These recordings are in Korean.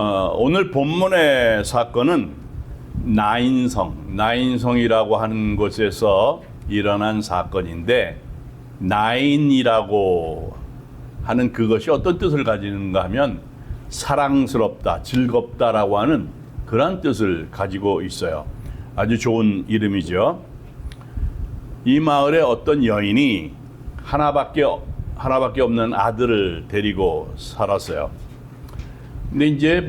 오늘 본문의 사건은 나인성이라고 하는 곳에서 일어난 사건인데, 나인이라고 하는 그것이 어떤 뜻을 가지는가 하면 사랑스럽다, 즐겁다라고 하는 그런 뜻을 가지고 있어요. 아주 좋은 이름이죠. 이 마을에 어떤 여인이 하나밖에 없는 아들을 데리고 살았어요. 근데 이제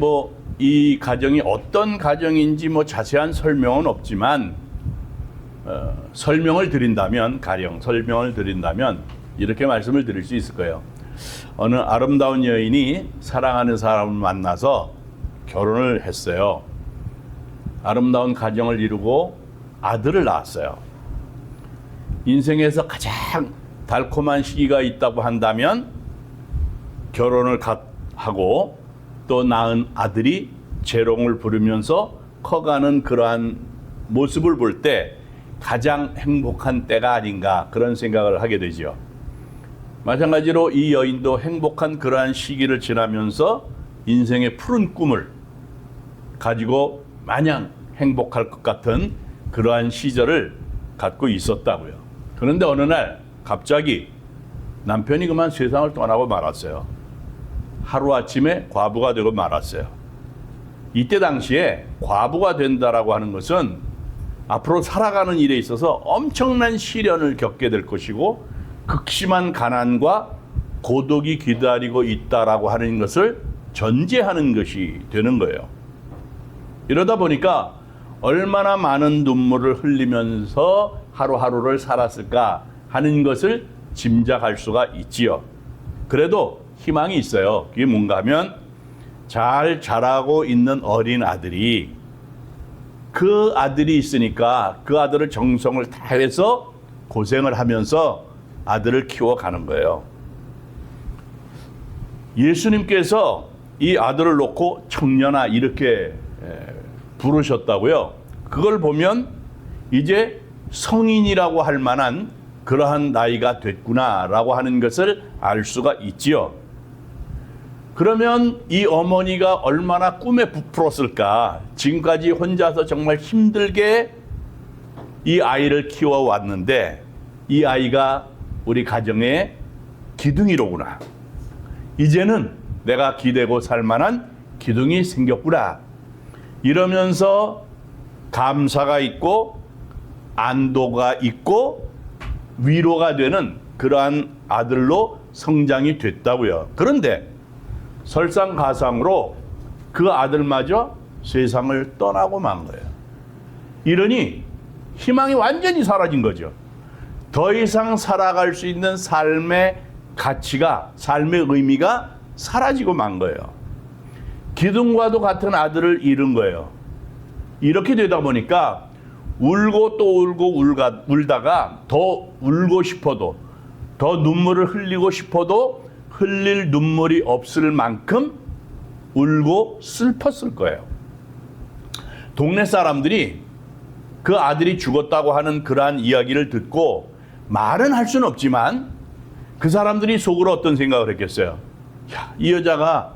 이 가정이 어떤 가정인지 자세한 설명은 없지만, 가령 설명을 드린다면 이렇게 말씀을 드릴 수 있을 거예요. 어느 아름다운 여인이 사랑하는 사람을 만나서 결혼을 했어요. 아름다운 가정을 이루고 아들을 낳았어요. 인생에서 가장 달콤한 시기가 있다고 한다면 결혼을 하고 또 낳은 아들이 재롱을 부르면서 커가는 그러한 모습을 볼 때 가장 행복한 때가 아닌가, 그런 생각을 하게 되죠. 마찬가지로 이 여인도 행복한 그러한 시기를 지나면서 인생의 푸른 꿈을 가지고 마냥 행복할 것 같은 그러한 시절을 갖고 있었다고요. 그런데 어느 날 갑자기 남편이 그만 세상을 떠나고 말았어요. 하루아침에 과부가 되고 말았어요. 이때 당시에 과부가 된다라고 하는 것은 앞으로 살아가는 일에 있어서 엄청난 시련을 겪게 될 것이고, 극심한 가난과 고독이 기다리고 있다라고 하는 것을 전제하는 것이 되는 거예요. 이러다 보니까 얼마나 많은 눈물을 흘리면서 하루하루를 살았을까 하는 것을 짐작할 수가 있지요. 그래도 희망이 있어요. 그게 뭔가 하면 잘 자라고 있는 어린 아들이, 그 아들이 있으니까 그 아들을 정성을 다해서 고생을 하면서 아들을 키워가는 거예요. 예수님께서 이 아들을 놓고 청년아 이렇게 부르셨다고요. 그걸 보면 이제 성인이라고 할 만한 그러한 나이가 됐구나라고 하는 것을 알 수가 있지요. 그러면 이 어머니가 얼마나 꿈에 부풀었을까. 지금까지 혼자서 정말 힘들게 이 아이를 키워왔는데 이 아이가 우리 가정의 기둥이로구나. 이제는 내가 기대고 살 만한 기둥이 생겼구나. 이러면서 감사가 있고 안도가 있고 위로가 되는 그러한 아들로 성장이 됐다고요. 그런데 설상가상으로 그 아들마저 세상을 떠나고 만 거예요. 이러니 희망이 완전히 사라진 거죠. 더 이상 살아갈 수 있는 삶의 가치가, 삶의 의미가 사라지고 만 거예요. 기둥과도 같은 아들을 잃은 거예요. 이렇게 되다 보니까 울고 또 울고 울다가 더 울고 싶어도, 더 눈물을 흘리고 싶어도 흘릴 눈물이 없을 만큼 울고 슬펐을 거예요. 동네 사람들이 그 아들이 죽었다고 하는 그러한 이야기를 듣고 말은 할 수는 없지만 그 사람들이 속으로 어떤 생각을 했겠어요? 야, 이 여자가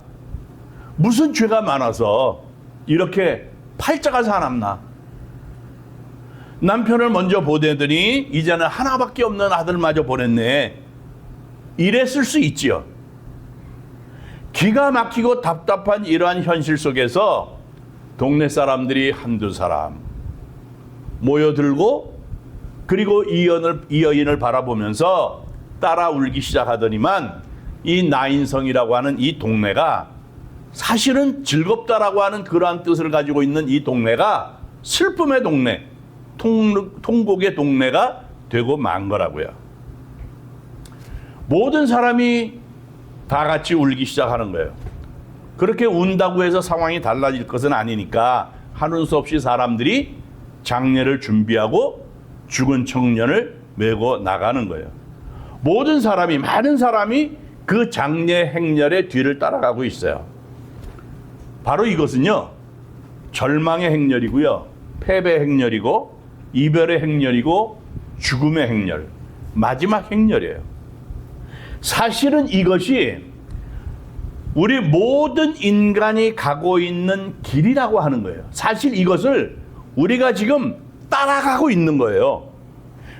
무슨 죄가 많아서 이렇게 팔자가 사납나? 남편을 먼저 보내더니 이제는 하나밖에 없는 아들마저 보냈네. 이랬을 수 있지요. 기가 막히고 답답한 이러한 현실 속에서 동네 사람들이 한두 사람 모여들고, 그리고 이 여인을 바라보면서 따라 울기 시작하더니만 이 나인성이라고 하는 이 동네가, 사실은 즐겁다라고 하는 그러한 뜻을 가지고 있는 이 동네가 슬픔의 동네, 통곡의 동네가 되고 만 거라고요. 모든 사람이 다 같이 울기 시작하는 거예요. 그렇게 운다고 해서 상황이 달라질 것은 아니니까 하는 수 없이 사람들이 장례를 준비하고 죽은 청년을 메고 나가는 거예요. 많은 사람이 그 장례 행렬의 뒤를 따라가고 있어요. 바로 이것은요, 절망의 행렬이고요, 패배 행렬이고, 이별의 행렬이고, 죽음의 행렬, 마지막 행렬이에요. 사실은 이것이 우리 모든 인간이 가고 있는 길이라고 하는 거예요. 사실 이것을 우리가 지금 따라가고 있는 거예요.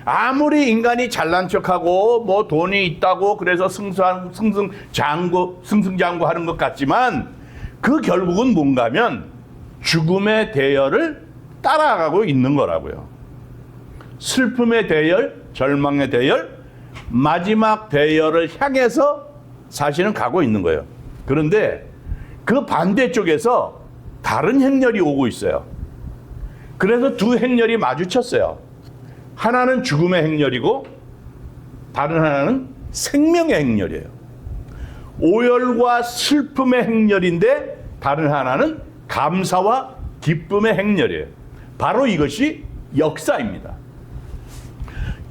아무리 인간이 잘난 척하고 뭐 돈이 있다고 그래서 승승장구 하는 것 같지만 그 결국은 뭔가 하면 죽음의 대열을 따라가고 있는 거라고요. 슬픔의 대열, 절망의 대열, 마지막 대열을 향해서 사실은 가고 있는 거예요. 그런데 그 반대쪽에서 다른 행렬이 오고 있어요. 그래서 두 행렬이 마주쳤어요. 하나는 죽음의 행렬이고 다른 하나는 생명의 행렬이에요. 오열과 슬픔의 행렬인데 다른 하나는 감사와 기쁨의 행렬이에요. 바로 이것이 역사입니다.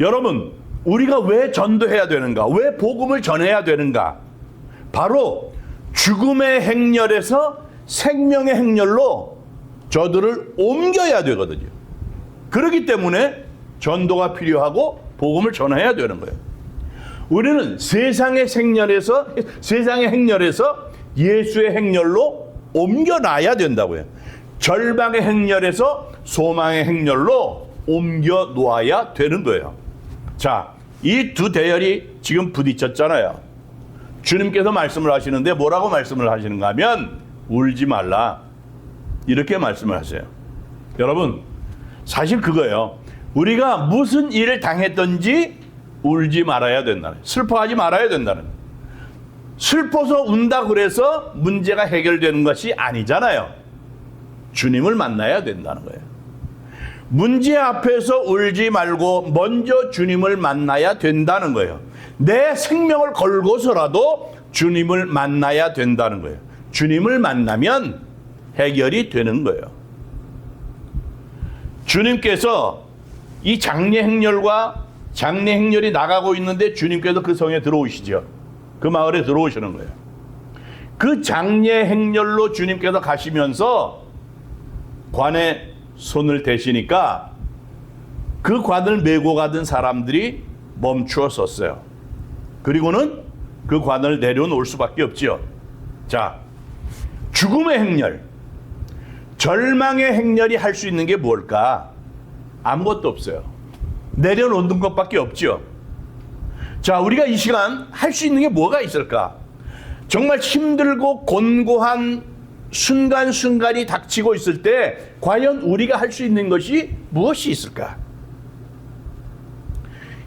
여러분, 우리가 왜 전도해야 되는가? 왜 복음을 전해야 되는가? 바로 죽음의 행렬에서 생명의 행렬로 저들을 옮겨야 되거든요. 그렇기 때문에 전도가 필요하고 복음을 전해야 되는 거예요. 우리는 세상의 행렬에서 예수의 행렬로 옮겨놔야 된다고요. 절망의 행렬에서 소망의 행렬로 옮겨 놓아야 되는 거예요. 자, 이 두 대열이 지금 부딪혔잖아요. 주님께서 말씀을 하시는데 뭐라고 말씀을 하시는가 하면 울지 말라 이렇게 말씀을 하세요. 여러분, 사실 그거예요. 우리가 무슨 일을 당했든지 울지 말아야 된다는, 슬퍼하지 말아야 된다는. 슬퍼서 운다 그래서 문제가 해결되는 것이 아니잖아요. 주님을 만나야 된다는 거예요. 문제 앞에서 울지 말고 먼저 주님을 만나야 된다는 거예요. 내 생명을 걸고서라도 주님을 만나야 된다는 거예요. 주님을 만나면 해결이 되는 거예요. 주님께서 이 장례 행렬과 장례 행렬이 나가고 있는데 주님께서 그 성에 들어오시죠. 그 마을에 들어오시는 거예요. 그 장례 행렬로 주님께서 가시면서 관에 손을 대시니까 그 관을 메고 가던 사람들이 멈추어 섰어요. 그리고는 그 관을 내려놓을 수밖에 없지요. 자, 죽음의 행렬, 절망의 행렬이 할 수 있는 게 뭘까? 아무것도 없어요. 내려놓는 것밖에 없지요. 자, 우리가 이 시간 할 수 있는 게 뭐가 있을까? 정말 힘들고 곤고한 순간순간이 닥치고 있을 때 과연 우리가 할 수 있는 것이 무엇이 있을까?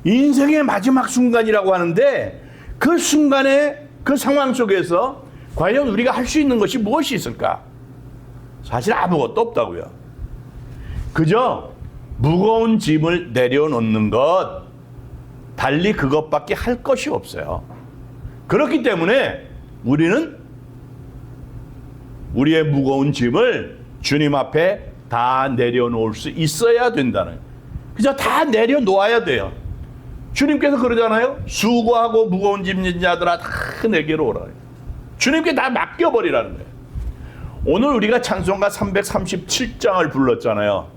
인생의 마지막 순간이라고 하는데 그 순간에 그 상황 속에서 과연 우리가 할 수 있는 것이 무엇이 있을까? 사실 아무것도 없다고요. 그저 무거운 짐을 내려놓는 것, 달리 그것밖에 할 것이 없어요. 그렇기 때문에 우리는 우리의 무거운 짐을 주님 앞에 다 내려놓을 수 있어야 된다는, 그저 다 내려놓아야 돼요. 주님께서 그러잖아요. 수고하고 무거운 짐진 자들아 다 내게로 오라. 주님께 다 맡겨버리라는 거예요. 오늘 우리가 찬송가 337장을 불렀잖아요.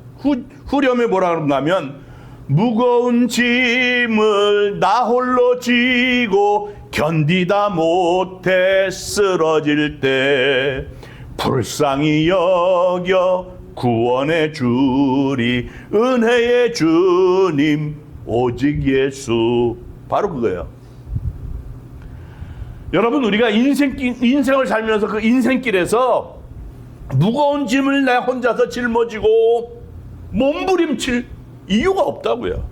후렴에 뭐라 그런가 하면 무거운 짐을 나 홀로 지고 견디다 못해 쓰러질 때 불쌍히 여겨 구원해 주리 은혜의 주님 오직 예수. 바로 그거예요. 여러분, 우리가 인생을 살면서 그 인생길에서 무거운 짐을 내 혼자서 짊어지고 몸부림칠 이유가 없다고요.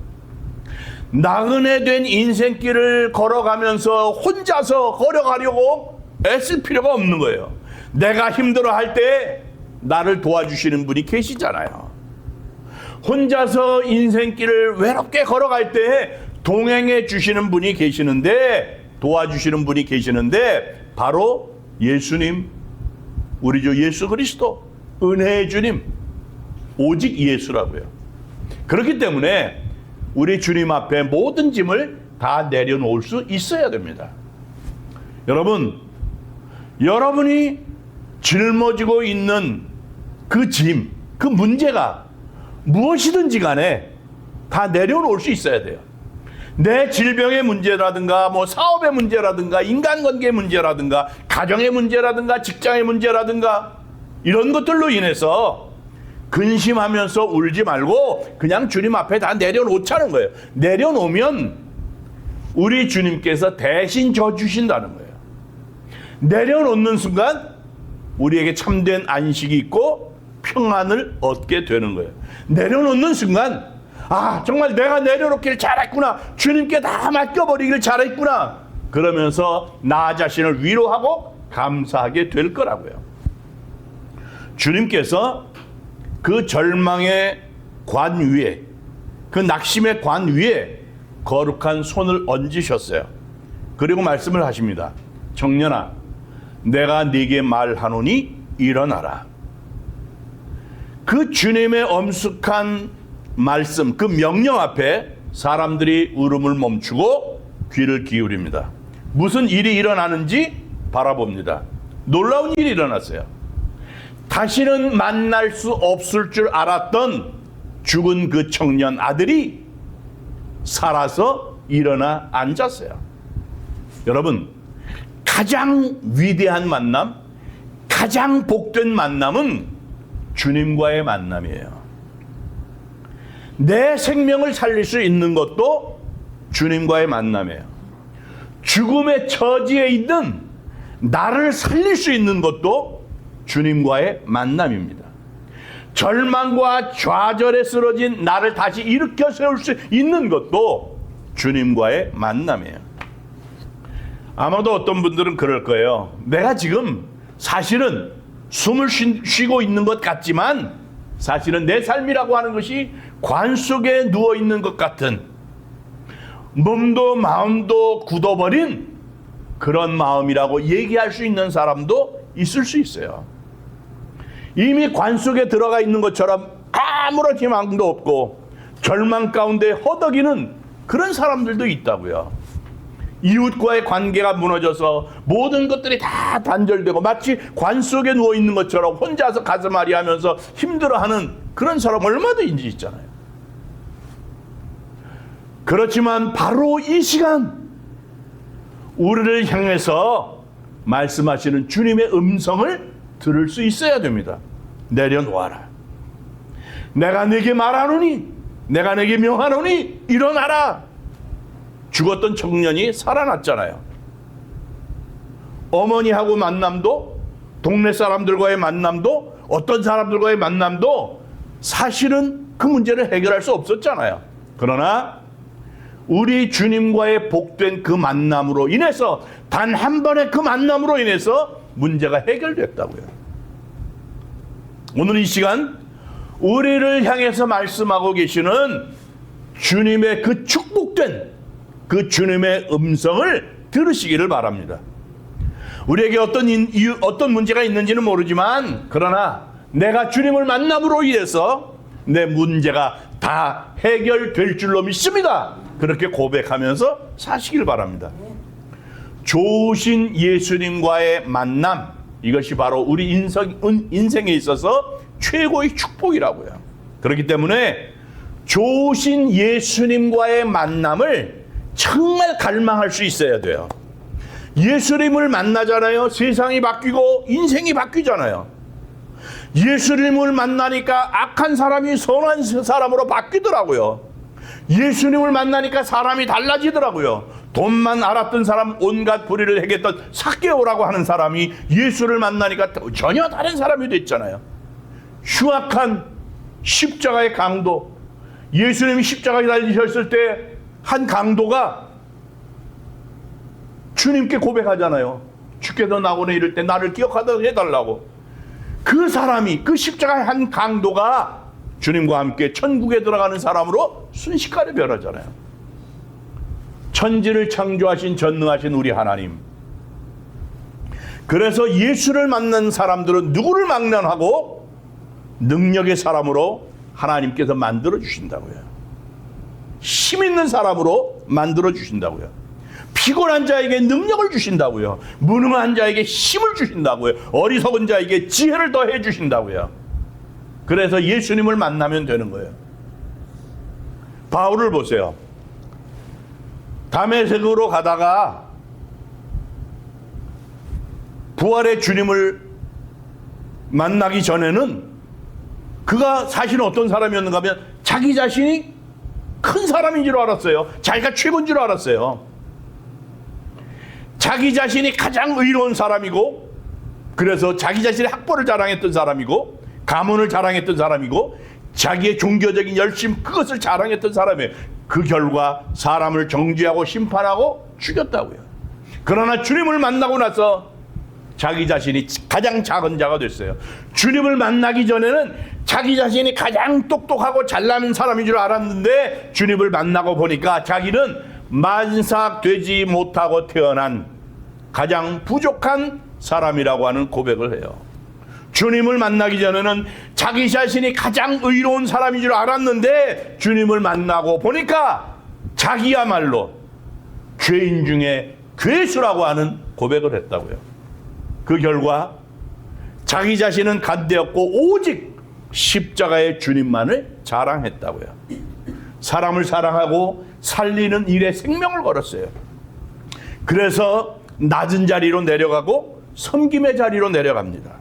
나그네 된 인생길을 걸어가면서 혼자서 걸어가려고 애쓸 필요가 없는 거예요. 내가 힘들어할 때 나를 도와주시는 분이 계시잖아요. 혼자서 인생길을 외롭게 걸어갈 때 동행해 주시는 분이 계시는데, 도와주시는 분이 계시는데 바로 예수님, 우리 주 예수 그리스도, 은혜의 주님, 오직 예수라고요. 그렇기 때문에 우리 주님 앞에 모든 짐을 다 내려놓을 수 있어야 됩니다. 여러분, 여러분이 짊어지고 있는 그 짐, 그 문제가 무엇이든지 간에 다 내려놓을 수 있어야 돼요. 내 질병의 문제라든가 뭐 사업의 문제라든가 인간관계의 문제라든가 가정의 문제라든가 직장의 문제라든가 이런 것들로 인해서 근심하면서 울지 말고 그냥 주님 앞에 다 내려놓자는 거예요. 내려놓으면 우리 주님께서 대신 져주신다는 거예요. 내려놓는 순간 우리에게 참된 안식이 있고 평안을 얻게 되는 거예요. 내려놓는 순간 정말 내가 내려놓기를 잘했구나. 주님께 다 맡겨버리기를 잘했구나. 그러면서 나 자신을 위로하고 감사하게 될 거라고요. 주님께서 그 절망의 관 위에, 그 낙심의 관 위에 거룩한 손을 얹으셨어요. 그리고 말씀을 하십니다. 청년아, 내가 네게 말하노니 일어나라. 그 주님의 엄숙한 말씀, 그 명령 앞에 사람들이 울음을 멈추고 귀를 기울입니다. 무슨 일이 일어나는지 바라봅니다. 놀라운 일이 일어났어요. 다시는 만날 수 없을 줄 알았던 죽은 그 청년 아들이 살아서 일어나 앉았어요. 여러분, 가장 위대한 만남, 가장 복된 만남은 주님과의 만남이에요. 내 생명을 살릴 수 있는 것도 주님과의 만남이에요. 죽음의 처지에 있는 나를 살릴 수 있는 것도 주님과의 만남입니다. 절망과 좌절에 쓰러진 나를 다시 일으켜 세울 수 있는 것도 주님과의 만남이에요. 아마도 어떤 분들은 그럴 거예요. 내가 지금 사실은 숨을 쉬고 있는 것 같지만 사실은 내 삶이라고 하는 것이 관 속에 누워있는 것 같은, 몸도 마음도 굳어버린 그런 마음이라고 얘기할 수 있는 사람도 있을 수 있어요. 이미 관 속에 들어가 있는 것처럼 아무런 희망도 없고 절망 가운데 허덕이는 그런 사람들도 있다고요. 이웃과의 관계가 무너져서 모든 것들이 다 단절되고 마치 관 속에 누워있는 것처럼 혼자서 가슴앓이 하면서 힘들어하는 그런 사람 얼마든지 있잖아요. 그렇지만 바로 이 시간 우리를 향해서 말씀하시는 주님의 음성을 들을 수 있어야 됩니다. 내려놓아라. 내가 네게 말하노니, 내가 네게 명하노니 일어나라. 죽었던 청년이 살아났잖아요. 어머니하고 만남도, 동네 사람들과의 만남도, 어떤 사람들과의 만남도 사실은 그 문제를 해결할 수 없었잖아요. 그러나 우리 주님과의 복된 그 만남으로 인해서, 단 한 번의 그 만남으로 인해서 문제가 해결됐다고요. 오늘 이 시간 우리를 향해서 말씀하고 계시는 주님의 그 축복된 그 주님의 음성을 들으시기를 바랍니다. 우리에게 어떤 문제가 있는지는 모르지만, 그러나 내가 주님을 만남으로 인해서 내 문제가 다 해결될 줄로 믿습니다. 그렇게 고백하면서 사시길 바랍니다. 좋으신 예수님과의 만남, 이것이 바로 우리 인생에 있어서 최고의 축복이라고요. 그렇기 때문에 좋으신 예수님과의 만남을 정말 갈망할 수 있어야 돼요. 예수님을 만나잖아요. 세상이 바뀌고 인생이 바뀌잖아요. 예수님을 만나니까 악한 사람이 선한 사람으로 바뀌더라고요. 예수님을 만나니까 사람이 달라지더라고요. 돈만 알았던 사람, 온갖 불의를 행했던 삭개오라고 하는 사람이 예수를 만나니까 전혀 다른 사람이 됐잖아요. 흉악한 십자가의 강도, 예수님이 십자가에 달리셨을 때 한 강도가 주님께 고백하잖아요. 주께서 나오네 이럴 때 나를 기억하도록 해달라고. 그 사람이, 그 십자가의 한 강도가 주님과 함께 천국에 들어가는 사람으로 순식간에 변하잖아요. 천지를 창조하신 전능하신 우리 하나님. 그래서 예수를 만난 사람들은 누구를 막론하고 능력의 사람으로 하나님께서 만들어 주신다고요. 힘 있는 사람으로 만들어 주신다고요. 피곤한 자에게 능력을 주신다고요. 무능한 자에게 힘을 주신다고요. 어리석은 자에게 지혜를 더해 주신다고요. 그래서 예수님을 만나면 되는 거예요. 바울을 보세요. 다메섹으로 가다가 부활의 주님을 만나기 전에는 그가 사실은 어떤 사람이었는가 하면 자기 자신이 큰 사람인 줄 알았어요. 자기가 최고인 줄 알았어요. 자기 자신이 가장 의로운 사람이고, 그래서 자기 자신의 학벌을 자랑했던 사람이고, 가문을 자랑했던 사람이고, 자기의 종교적인 열심, 그것을 자랑했던 사람이에요. 그 결과 사람을 정죄하고 심판하고 죽였다고요. 그러나 주님을 만나고 나서 자기 자신이 가장 작은 자가 됐어요. 주님을 만나기 전에는 자기 자신이 가장 똑똑하고 잘나는 사람인 줄 알았는데, 주님을 만나고 보니까 자기는 만삭되지 못하고 태어난 가장 부족한 사람이라고 하는 고백을 해요. 주님을 만나기 전에는 자기 자신이 가장 의로운 사람인 줄 알았는데, 주님을 만나고 보니까 자기야말로 죄인 중에 괴수라고 하는 고백을 했다고요. 그 결과 자기 자신은 간대였고 오직 십자가의 주님만을 자랑했다고요. 사람을 사랑하고 살리는 일에 생명을 걸었어요. 그래서 낮은 자리로 내려가고 섬김의 자리로 내려갑니다.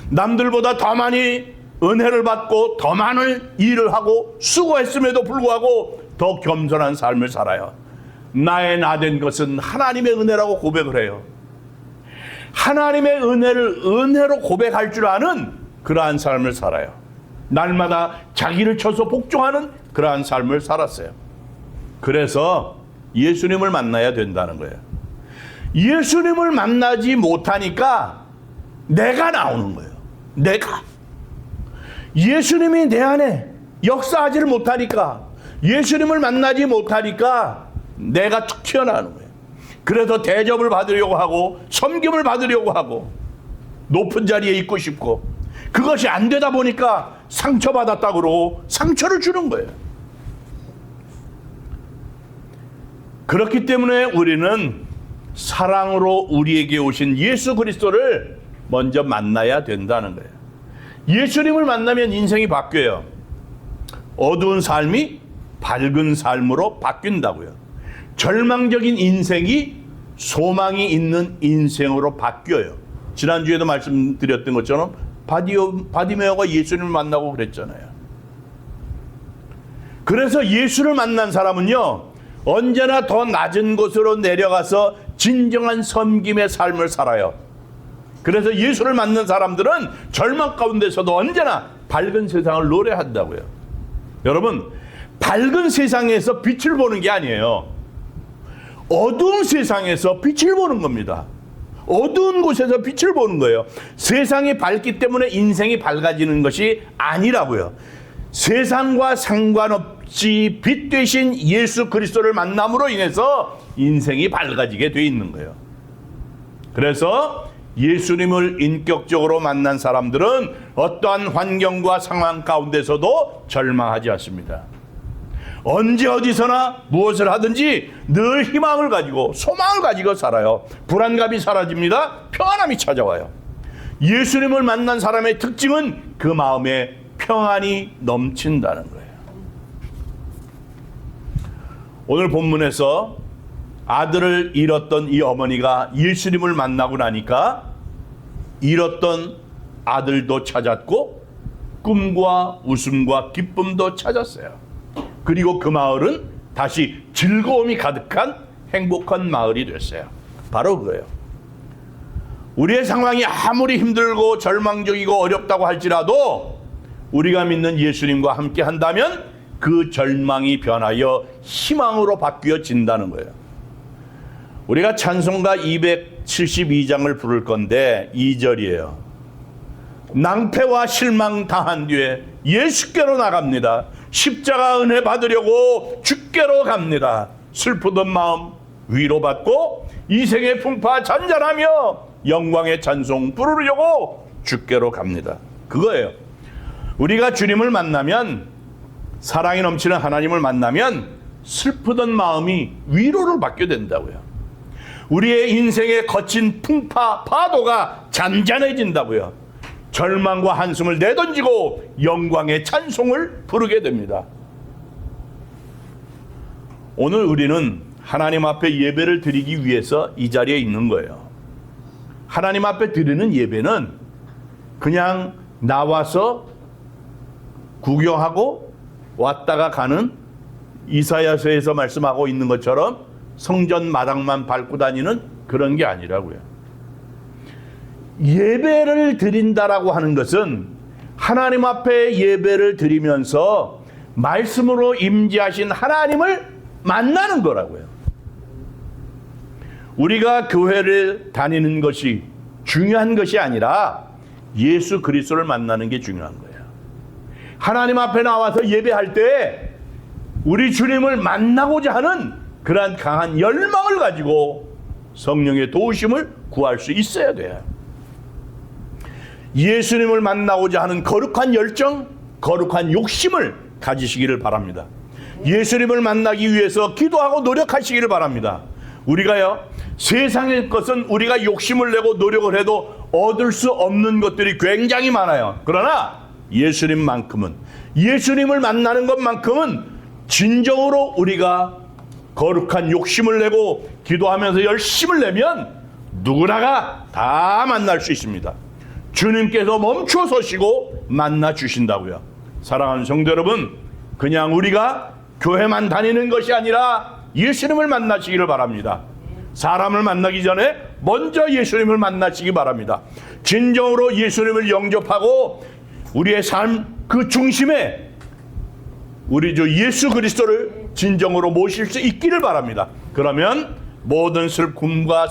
남들보다 더 많이 은혜를 받고 더 많은 일을 하고 수고했음에도 불구하고 더 겸손한 삶을 살아요. 나의 나된 것은 하나님의 은혜라고 고백을 해요. 하나님의 은혜를 은혜로 고백할 줄 아는 그러한 삶을 살아요. 날마다 자기를 쳐서 복종하는 그러한 삶을 살았어요. 그래서 예수님을 만나야 된다는 거예요. 예수님을 만나지 못하니까 내가 나오는 거예요. 내가. 예수님이 내 안에 역사하지를 못하니까, 예수님을 만나지 못하니까 내가 툭 튀어나오는 거예요. 그래서 대접을 받으려고 하고 섬김을 받으려고 하고 높은 자리에 있고 싶고, 그것이 안 되다 보니까 상처받았다고 그러고 상처를 주는 거예요. 그렇기 때문에 우리는 사랑으로 우리에게 오신 예수 그리스도를 먼저 만나야 된다는 거예요. 예수님을 만나면 인생이 바뀌어요. 어두운 삶이 밝은 삶으로 바뀐다고요. 절망적인 인생이 소망이 있는 인생으로 바뀌어요. 지난주에도 말씀드렸던 것처럼 바디메오가 예수님을 만나고 그랬잖아요. 그래서 예수를 만난 사람은요, 언제나 더 낮은 곳으로 내려가서 진정한 섬김의 삶을 살아요. 그래서 예수를 만난 사람들은 절망 가운데서도 언제나 밝은 세상을 노래한다고요. 여러분, 밝은 세상에서 빛을 보는 게 아니에요. 어두운 세상에서 빛을 보는 겁니다. 어두운 곳에서 빛을 보는 거예요. 세상이 밝기 때문에 인생이 밝아지는 것이 아니라고요. 세상과 상관없이 빛 되신 예수 그리스도를 만남으로 인해서 인생이 밝아지게 돼 있는 거예요. 그래서 예수님을 인격적으로 만난 사람들은 어떠한 환경과 상황 가운데서도 절망하지 않습니다. 언제 어디서나 무엇을 하든지 늘 희망을 가지고 소망을 가지고 살아요. 불안감이 사라집니다. 평안함이 찾아와요. 예수님을 만난 사람의 특징은 그 마음에 평안이 넘친다는 거예요. 오늘 본문에서 아들을 잃었던 이 어머니가 예수님을 만나고 나니까 잃었던 아들도 찾았고 꿈과 웃음과 기쁨도 찾았어요. 그리고 그 마을은 다시 즐거움이 가득한 행복한 마을이 됐어요. 바로 그거예요. 우리의 상황이 아무리 힘들고 절망적이고 어렵다고 할지라도 우리가 믿는 예수님과 함께 한다면 그 절망이 변하여 희망으로 바뀌어진다는 거예요. 우리가 찬송가 272장을 부를 건데 2절이에요. 낭패와 실망 당한 뒤에 예수께로 나갑니다. 십자가 은혜 받으려고 주께로 갑니다. 슬프던 마음 위로받고 이생의 풍파 잔잔하며 영광의 찬송 부르려고 주께로 갑니다. 그거예요. 우리가 주님을 만나면, 사랑이 넘치는 하나님을 만나면 슬프던 마음이 위로를 받게 된다고요. 우리의 인생의 거친 풍파 파도가 잔잔해진다고요. 절망과 한숨을 내던지고 영광의 찬송을 부르게 됩니다. 오늘 우리는 하나님 앞에 예배를 드리기 위해서 이 자리에 있는 거예요. 하나님 앞에 드리는 예배는 그냥 나와서 구경하고 왔다가 가는 이사야서에서 말씀하고 있는 것처럼 성전 마당만 밟고 다니는 그런 게 아니라고요. 예배를 드린다라고 하는 것은 하나님 앞에 예배를 드리면서 말씀으로 임재하신 하나님을 만나는 거라고요. 우리가 교회를 다니는 것이 중요한 것이 아니라 예수 그리스도를 만나는 게 중요한 거예요. 하나님 앞에 나와서 예배할 때 우리 주님을 만나고자 하는 그러한 강한 열망을 가지고 성령의 도우심을 구할 수 있어야 돼요. 예수님을 만나고자 하는 거룩한 열정, 거룩한 욕심을 가지시기를 바랍니다. 예수님을 만나기 위해서 기도하고 노력하시기를 바랍니다. 우리가요, 세상의 것은 우리가 욕심을 내고 노력을 해도 얻을 수 없는 것들이 굉장히 많아요. 그러나 예수님만큼은, 예수님을 만나는 것만큼은 진정으로 우리가 거룩한 욕심을 내고 기도하면서 열심을 내면 누구나가 다 만날 수 있습니다. 주님께서 멈춰 서시고 만나 주신다고요. 사랑하는 성도 여러분, 그냥 우리가 교회만 다니는 것이 아니라 예수님을 만나시기를 바랍니다. 사람을 만나기 전에 먼저 예수님을 만나시기 바랍니다. 진정으로 예수님을 영접하고 우리의 삶 그 중심에 우리 주 예수 그리스도를 진정으로 모실 수 있기를 바랍니다. 그러면 모든 슬픔과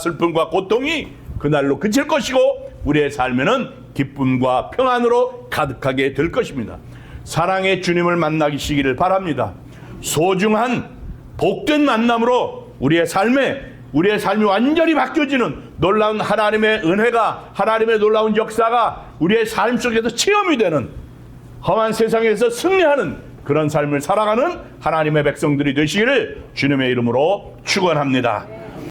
고통이 그날로 그칠 것이고 우리의 삶에는 기쁨과 평안으로 가득하게 될 것입니다. 사랑의 주님을 만나시기를 바랍니다. 소중한 복된 만남으로 우리의 삶이 완전히 바뀌어지는 놀라운 하나님의 은혜가, 하나님의 놀라운 역사가 우리의 삶 속에서 체험이 되는, 험한 세상에서 승리하는 그런 삶을 살아가는 하나님의 백성들이 되시기를 주님의 이름으로 축원합니다.